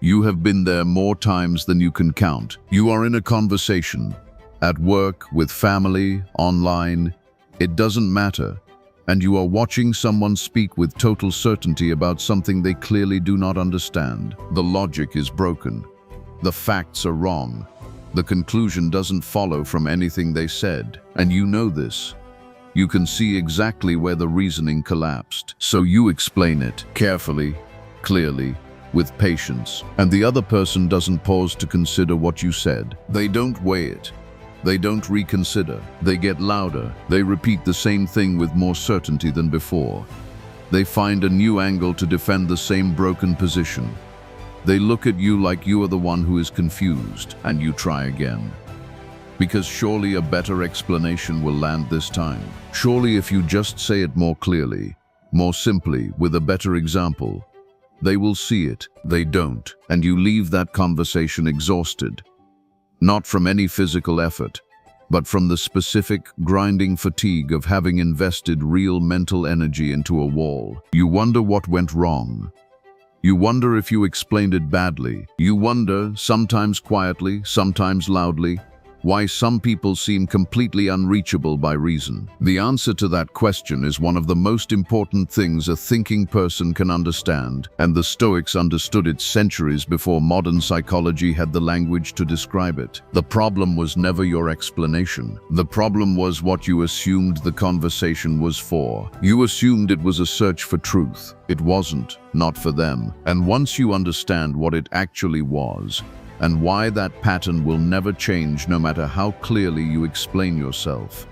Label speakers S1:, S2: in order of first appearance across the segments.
S1: You have been there more times than you can count. You are in a conversation, at work, with family, online. It doesn't matter. And you are watching someone speak with total certainty about something they clearly do not understand. The logic is broken. The facts are wrong. The conclusion doesn't follow from anything they said. And you know this. You can see exactly where the reasoning collapsed. So you explain it carefully, clearly, with patience. And the other person doesn't pause to consider what you said. They don't weigh it. They don't reconsider. They get louder. They repeat the same thing with more certainty than before. They find a new angle to defend the same broken position. They look at you like you are the one who is confused, and you try again. Because surely a better explanation will land this time. Surely if you just say it more clearly, more simply, with a better example, they will see it. They don't, and you leave that conversation exhausted. Not from any physical effort, but from the specific, grinding fatigue of having invested real mental energy into a wall. You wonder what went wrong. You wonder if you explained it badly. You wonder, sometimes quietly, sometimes loudly, why some people seem completely unreachable by reason. The answer to that question is one of the most important things a thinking person can understand, and the Stoics understood it centuries before modern psychology had the language to describe it. The problem was never your explanation. The problem was what you assumed the conversation was for. You assumed it was a search for truth. It wasn't, not for them. And once you understand what it actually was, and why that pattern will never change no matter how clearly you explain yourself,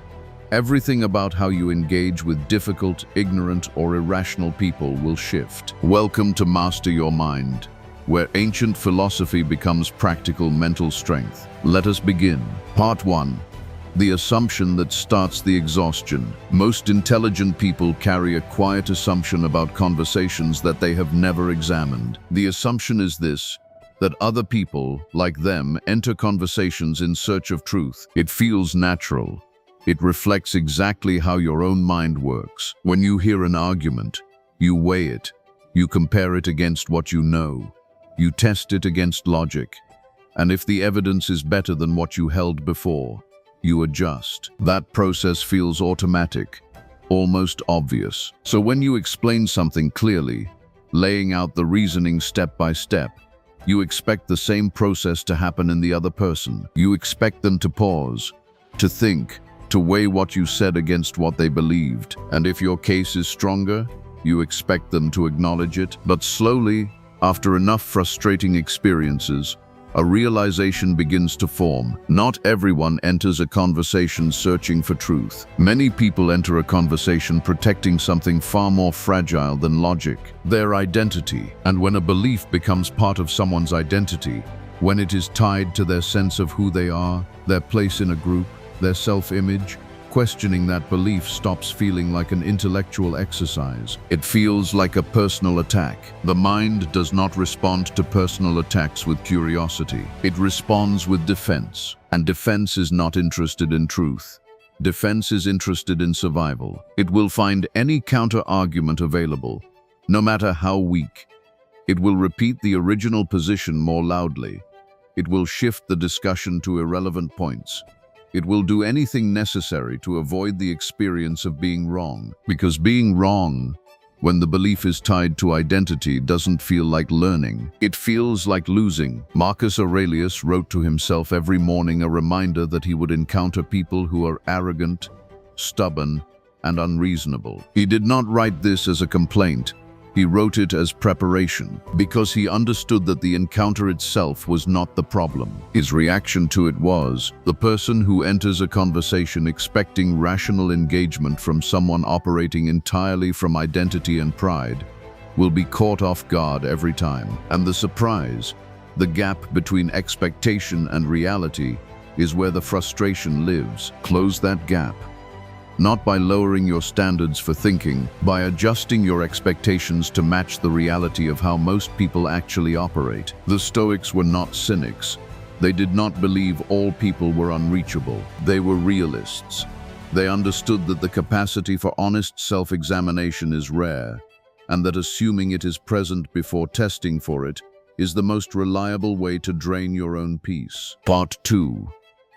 S1: everything about how you engage with difficult, ignorant, or irrational people will shift. Welcome to Master Your Mind, where ancient philosophy becomes practical mental strength. Let us begin. Part 1. The assumption that starts the exhaustion. Most intelligent people carry a quiet assumption about conversations that they have never examined. The assumption is this: that other people, like them, enter conversations in search of truth. It feels natural. It reflects exactly how your own mind works. When you hear an argument, you weigh it. You compare it against what you know. You test it against logic. And if the evidence is better than what you held before, you adjust. That process feels automatic, almost obvious. So when you explain something clearly, laying out the reasoning step by step, you expect the same process to happen in the other person. You expect them to pause, to think, to weigh what you said against what they believed. And if your case is stronger, you expect them to acknowledge it. But slowly, after enough frustrating experiences, a realization begins to form. Not everyone enters a conversation searching for truth. Many people enter a conversation protecting something far more fragile than logic, their identity. And when a belief becomes part of someone's identity, when it is tied to their sense of who they are, their place in a group, their self-image, questioning that belief stops feeling like an intellectual exercise. It feels like a personal attack. The mind does not respond to personal attacks with curiosity. It responds with defense. And defense is not interested in truth. Defense is interested in survival. It will find any counter-argument available, no matter how weak. It will repeat the original position more loudly. It will shift the discussion to irrelevant points. It will do anything necessary to avoid the experience of being wrong. Because being wrong, when the belief is tied to identity, doesn't feel like learning. It feels like losing. Marcus Aurelius wrote to himself every morning a reminder that he would encounter people who are arrogant, stubborn, and unreasonable. He did not write this as a complaint. He wrote it as preparation, because he understood that the encounter itself was not the problem. His reaction to it was, the person who enters a conversation expecting rational engagement from someone operating entirely from identity and pride will be caught off guard every time. And the surprise, the gap between expectation and reality, is where the frustration lives. Close that gap. Not by lowering your standards for thinking, by adjusting your expectations to match the reality of how most people actually operate. The Stoics were not cynics. They did not believe all people were unreachable. They were realists. They understood that the capacity for honest self-examination is rare, and that assuming it is present before testing for it is the most reliable way to drain your own peace. Part 2.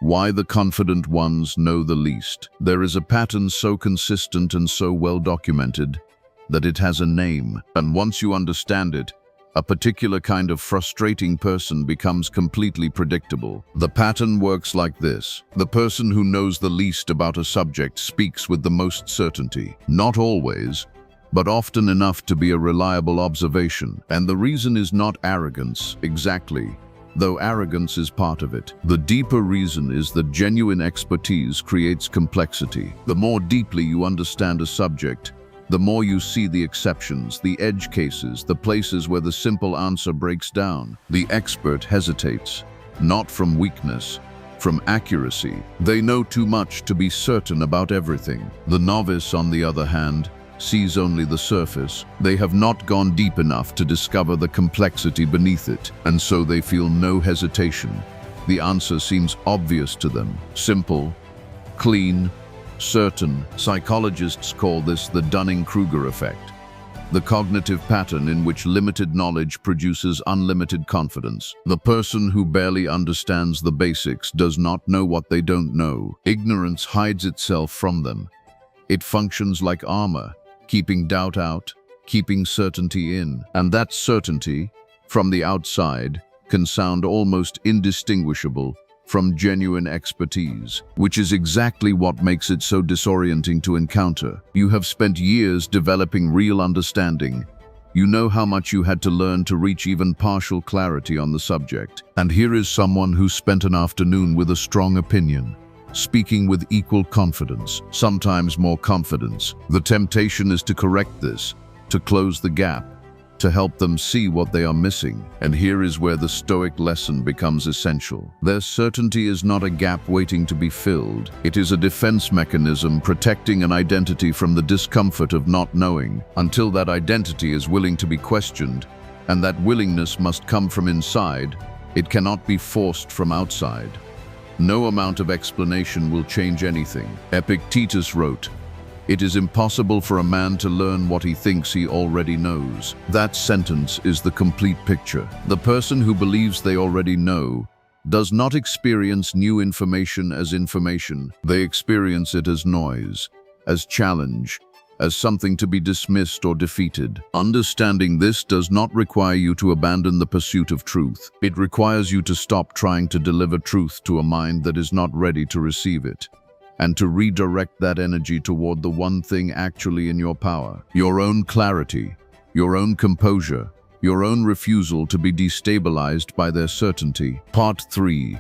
S1: Why the confident ones know the least. There is a pattern so consistent and so well documented that it has a name, and once you understand it, a particular kind of frustrating person becomes completely predictable. The pattern works like this. The person who knows the least about a subject speaks with the most certainty. Not always, but often enough to be a reliable observation. And the reason is not arrogance, exactly, though arrogance is part of it. The deeper reason is that genuine expertise creates complexity. The more deeply you understand a subject, the more you see the exceptions, the edge cases, the places where the simple answer breaks down. The expert hesitates, not from weakness, from accuracy. They know too much to be certain about everything. The novice, on the other hand, sees only the surface. They have not gone deep enough to discover the complexity beneath it, and so they feel no hesitation. The answer seems obvious to them, simple, clean, certain. Psychologists call this the Dunning-Kruger effect, the cognitive pattern in which limited knowledge produces unlimited confidence. The person who barely understands the basics does not know what they don't know. Ignorance hides itself from them. It functions like armor, keeping doubt out, keeping certainty in. And that certainty, from the outside, can sound almost indistinguishable from genuine expertise, which is exactly what makes it so disorienting to encounter. You have spent years developing real understanding. You know how much you had to learn to reach even partial clarity on the subject. And here is someone who spent an afternoon with a strong opinion, speaking with equal confidence, sometimes more confidence. The temptation is to correct this, to close the gap, to help them see what they are missing. And here is where the Stoic lesson becomes essential. Their certainty is not a gap waiting to be filled. It is a defense mechanism protecting an identity from the discomfort of not knowing, until that identity is willing to be questioned, and that willingness must come from inside. It cannot be forced from outside. No amount of explanation will change anything. Epictetus wrote, "It is impossible for a man to learn what he thinks he already knows." That sentence is the complete picture. The person who believes they already know does not experience new information as information. They experience it as noise, as challenge, as something to be dismissed or defeated. Understanding this does not require you to abandon the pursuit of truth. It requires you to stop trying to deliver truth to a mind that is not ready to receive it, and to redirect that energy toward the one thing actually in your power: your own clarity, your own composure, your own refusal to be destabilized by their certainty. Part 3.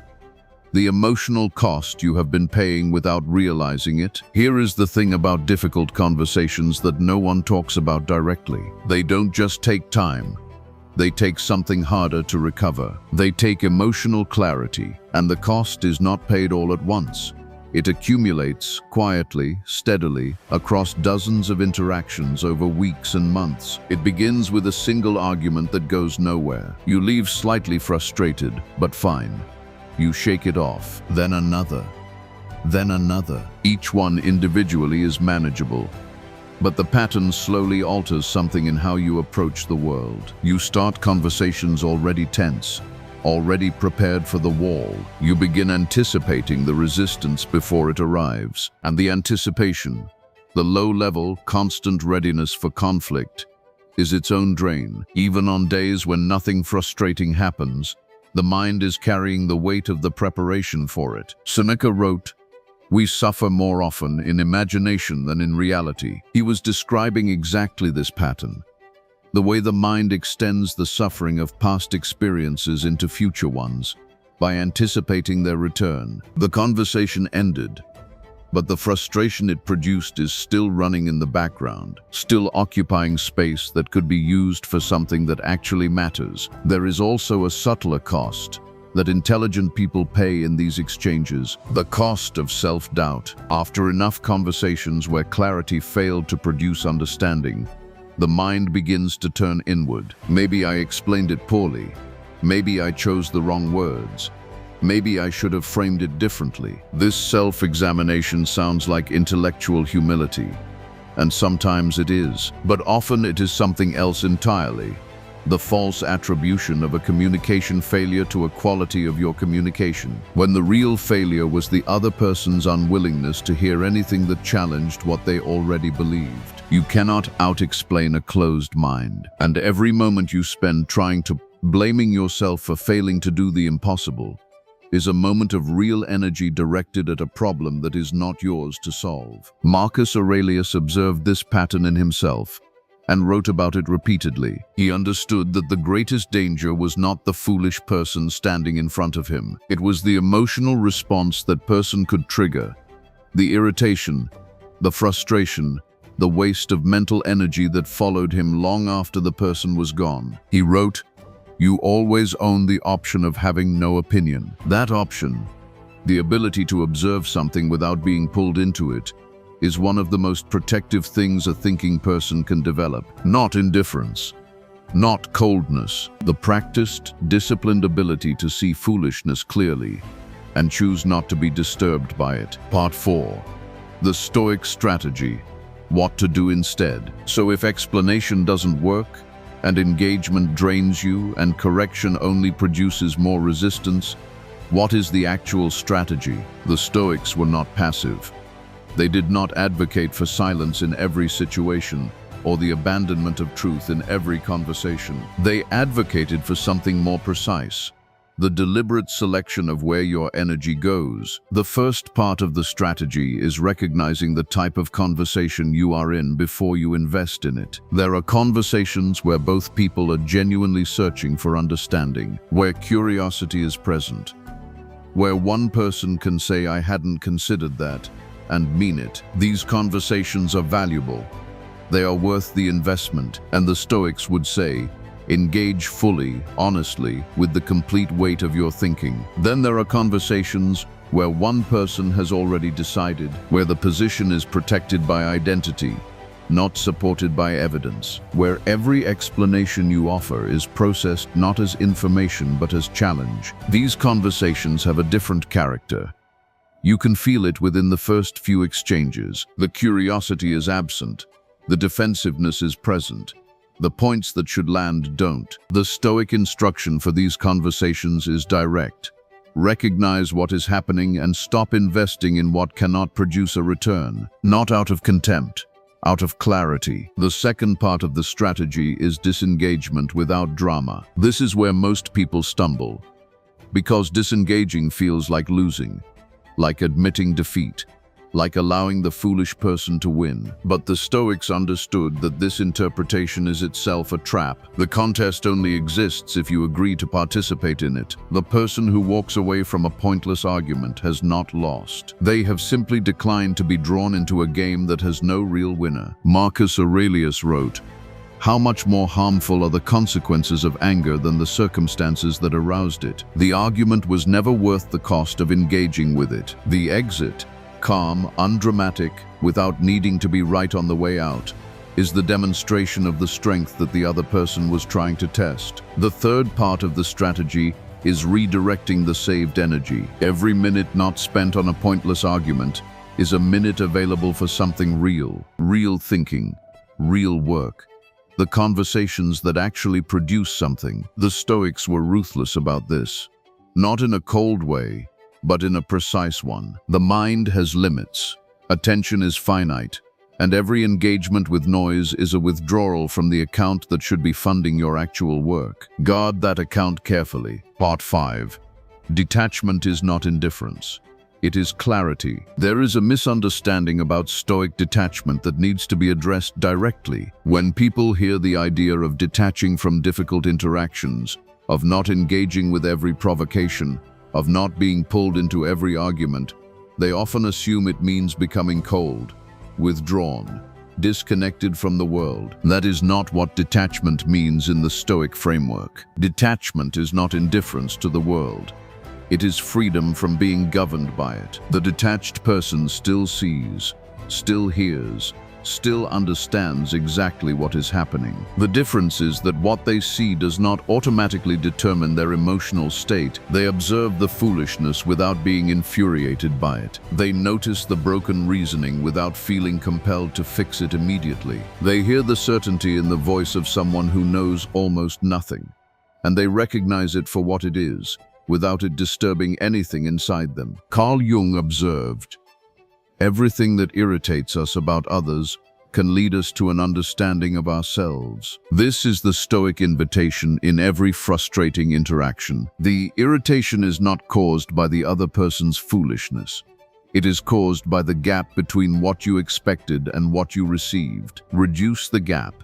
S1: The emotional cost you have been paying without realizing it. Here is the thing about difficult conversations that no one talks about directly. They don't just take time. They take something harder to recover. They take emotional clarity, and the cost is not paid all at once. It accumulates quietly, steadily, across dozens of interactions over weeks and months. It begins with a single argument that goes nowhere. You leave slightly frustrated, but fine. You shake it off. Then another. Then another. Each one individually is manageable, but the pattern slowly alters something in how you approach the world. You start conversations already tense, already prepared for the wall. You begin anticipating the resistance before it arrives. And the anticipation, the low-level, constant readiness for conflict, is its own drain. Even on days when nothing frustrating happens, the mind is carrying the weight of the preparation for it. Seneca wrote, "We suffer more often in imagination than in reality." He was describing exactly this pattern. The way the mind extends the suffering of past experiences into future ones, by anticipating their return. The conversation ended, but the frustration it produced is still running in the background, still occupying space that could be used for something that actually matters. There is also a subtler cost that intelligent people pay in these exchanges: the cost of self-doubt. After enough conversations where clarity failed to produce understanding, the mind begins to turn inward. Maybe I explained it poorly. Maybe I chose the wrong words. Maybe I should have framed it differently. This self-examination sounds like intellectual humility, and sometimes it is, but often it is something else entirely. the false attribution of a communication failure to a quality of your communication, when the real failure was the other person's unwillingness to hear anything that challenged what they already believed. You cannot out-explain a closed mind, and every moment you spend trying to blaming yourself for failing to do the impossible is a moment of real energy directed at a problem that is not yours to solve. Marcus Aurelius observed this pattern in himself and wrote about it repeatedly. He understood that the greatest danger was not the foolish person standing in front of him. It was the emotional response that person could trigger, the irritation, the frustration, the waste of mental energy that followed him long after the person was gone. He wrote, "You always own the option of having no opinion." That option, the ability to observe something without being pulled into it, is one of the most protective things a thinking person can develop. Not indifference, not coldness, the practiced, disciplined ability to see foolishness clearly and choose not to be disturbed by it. Part 4. The Stoic strategy. What to do instead. So if explanation doesn't work, and engagement drains you, and correction only produces more resistance, what is the actual strategy? The Stoics were not passive. They did not advocate for silence in every situation, or the abandonment of truth in every conversation. They advocated for something more precise, the deliberate selection of where your energy goes. The first part of the strategy is recognizing the type of conversation you are in before you invest in it. There are conversations where both people are genuinely searching for understanding, where curiosity is present, where one person can say, "I hadn't considered that," and mean it. These conversations are valuable. They are worth the investment, and the Stoics would say, engage fully, honestly, with the complete weight of your thinking. Then there are conversations where one person has already decided, where the position is protected by identity, not supported by evidence, where every explanation you offer is processed not as information but as challenge. These conversations have a different character. You can feel it within the first few exchanges. The curiosity is absent. The defensiveness is present. The points that should land don't. The Stoic instruction for these conversations is direct. Recognize what is happening and stop investing in what cannot produce a return. Not out of contempt, out of clarity. The second part of the strategy is disengagement without drama. This is where most people stumble, because disengaging feels like losing, like admitting defeat, like allowing the foolish person to win. But the Stoics understood that this interpretation is itself a trap. The contest only exists if you agree to participate in it. The person who walks away from a pointless argument has not lost. They have simply declined to be drawn into a game that has no real winner. Marcus Aurelius wrote, "How much more harmful are the consequences of anger than the circumstances that aroused it? The argument was never worth the cost of engaging with it. The exit, calm, undramatic, without needing to be right on the way out, is the demonstration of the strength that the other person was trying to test." The third part of the strategy is redirecting the saved energy. Every minute not spent on a pointless argument is a minute available for something real, real thinking, real work. The conversations that actually produce something. The Stoics were ruthless about this. Not in a cold way, but in a precise one. The mind has limits, attention is finite, and every engagement with noise is a withdrawal from the account that should be funding your actual work. Guard that account carefully. Part 5. Detachment is not indifference. It is clarity. There is a misunderstanding about Stoic detachment that needs to be addressed directly. When people hear the idea of detaching from difficult interactions, of not engaging with every provocation, of not being pulled into every argument, they often assume it means becoming cold, withdrawn, disconnected from the world. That is not what detachment means in the Stoic framework. Detachment is not indifference to the world. It is freedom from being governed by it. The detached person still sees, still hears, still understands exactly what is happening. The difference is that what they see does not automatically determine their emotional state. They observe the foolishness without being infuriated by it. They notice the broken reasoning without feeling compelled to fix it immediately. They hear the certainty in the voice of someone who knows almost nothing, and they recognize it for what it is, without it disturbing anything inside them. Carl Jung observed, "Everything that irritates us about others can lead us to an understanding of ourselves." This is the Stoic invitation in every frustrating interaction. The irritation is not caused by the other person's foolishness. It is caused by the gap between what you expected and what you received. Reduce the gap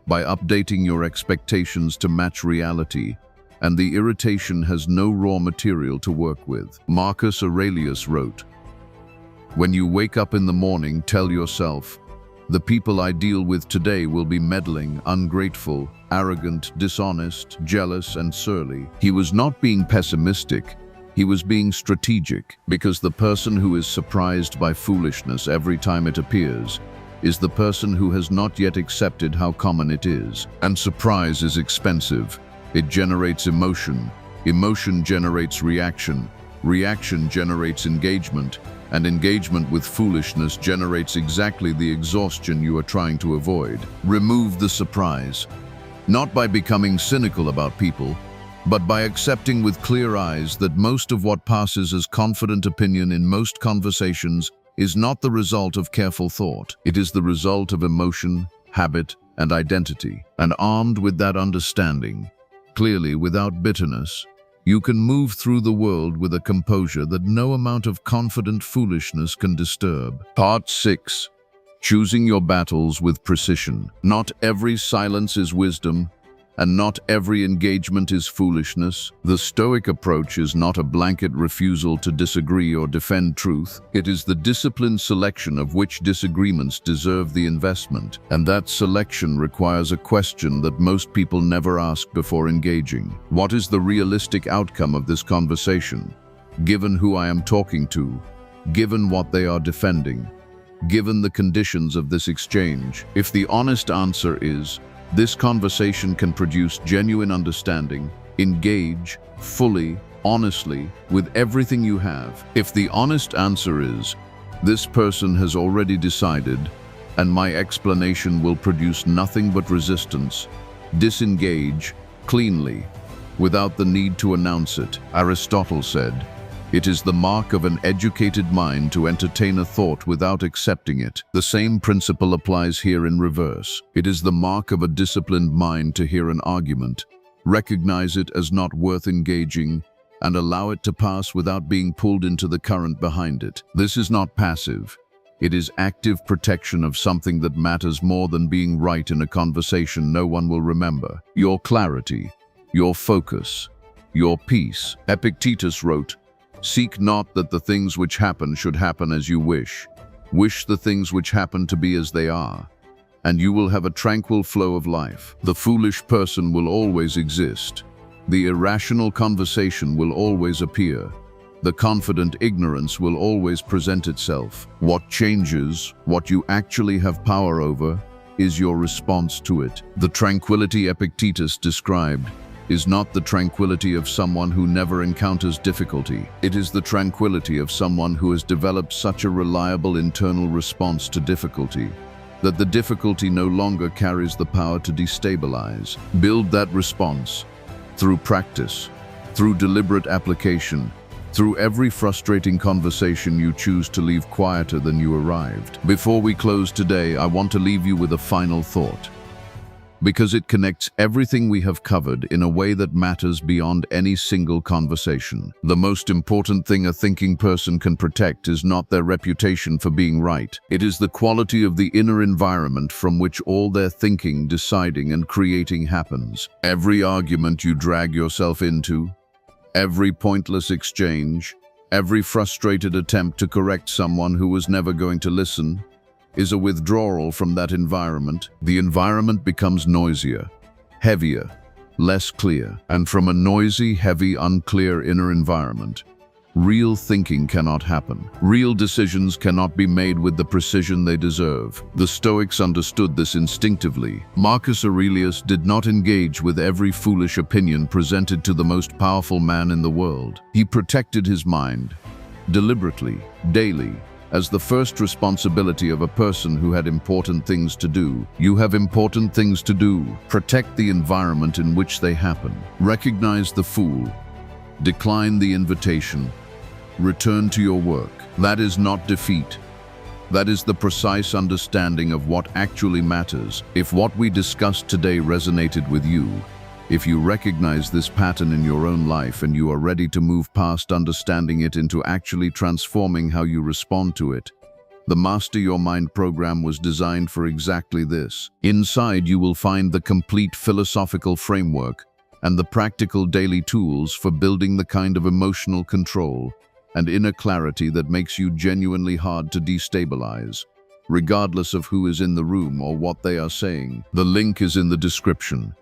S1: by updating your expectations to match reality, and the irritation has no raw material to work with. Marcus Aurelius wrote, "When you wake up in the morning, tell yourself, 'The people I deal with today will be meddling, ungrateful, arrogant, dishonest, jealous, and surly.'" He was not being pessimistic, he was being strategic, because the person who is surprised by foolishness every time it appears is the person who has not yet accepted how common it is. And surprise is expensive. It generates emotion. Emotion generates reaction. Reaction generates engagement. And engagement with foolishness generates exactly the exhaustion you are trying to avoid. Remove the surprise. Not by becoming cynical about people, but by accepting with clear eyes that most of what passes as confident opinion in most conversations is not the result of careful thought. It is the result of emotion, habit, and identity. And armed with that understanding, clearly without bitterness, you can move through the world with a composure that no amount of confident foolishness can disturb. Part 6. Choosing your battles with precision. Not every silence is wisdom, and not every engagement is foolishness. The Stoic approach is not a blanket refusal to disagree or defend truth. It is the disciplined selection of which disagreements deserve the investment, and that selection requires a question that most people never ask before engaging. What is the realistic outcome of this conversation, given who I am talking to, given what they are defending, given the conditions of this exchange? If the honest answer is, this conversation can produce genuine understanding, engage fully, honestly, with everything you have. If the honest answer is, this person has already decided, and my explanation will produce nothing but resistance, disengage cleanly, without the need to announce it. Aristotle said, "It is the mark of an educated mind to entertain a thought without accepting it." The same principle applies here in reverse. It is the mark of a disciplined mind to hear an argument, recognize it as not worth engaging, and allow it to pass without being pulled into the current behind it. This is not passive. It is active protection of something that matters more than being right in a conversation no one will remember. Your clarity, your focus, your peace. Epictetus wrote, "Seek not that the things which happen should happen as you wish. Wish the things which happen to be as they are, and you will have a tranquil flow of life." The foolish person will always exist. The irrational conversation will always appear. The confident ignorance will always present itself. What changes, what you actually have power over, is your response to it. The tranquility Epictetus described is not the tranquility of someone who never encounters difficulty. It is the tranquility of someone who has developed such a reliable internal response to difficulty that the difficulty no longer carries the power to destabilize. Build that response through practice, through deliberate application, through every frustrating conversation you choose to leave quieter than you arrived. Before we close today, I want to leave you with a final thought, because it connects everything we have covered in a way that matters beyond any single conversation. The most important thing a thinking person can protect is not their reputation for being right. It is the quality of the inner environment from which all their thinking, deciding, and creating happens. Every argument you drag yourself into, every pointless exchange, every frustrated attempt to correct someone who was never going to listen, is a withdrawal from that environment. The environment becomes noisier, heavier, less clear. And from a noisy, heavy, unclear inner environment, real thinking cannot happen. Real decisions cannot be made with the precision they deserve. The Stoics understood this instinctively. Marcus Aurelius did not engage with every foolish opinion presented to the most powerful man in the world. He protected his mind, deliberately, daily, as the first responsibility of a person who had important things to do. You have important things to do. Protect the environment in which they happen. Recognize the fool. Decline the invitation. Return to your work. That is not defeat. That is the precise understanding of what actually matters. If what we discussed today resonated with you, if you recognize this pattern in your own life and you are ready to move past understanding it into actually transforming how you respond to it, the Master Your Mind program was designed for exactly this. Inside, you will find the complete philosophical framework and the practical daily tools for building the kind of emotional control and inner clarity that makes you genuinely hard to destabilize, regardless of who is in the room or what they are saying. The link is in the description.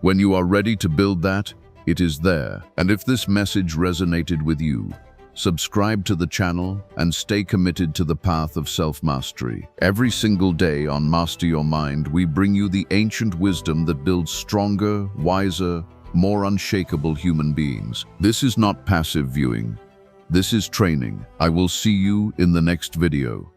S1: When you are ready to build that, it is there. And if this message resonated with you, subscribe to the channel and stay committed to the path of self-mastery. Every single day on Master Your Mind, we bring you the ancient wisdom that builds stronger, wiser, more unshakable human beings. This is not passive viewing. This is training. I will see you in the next video.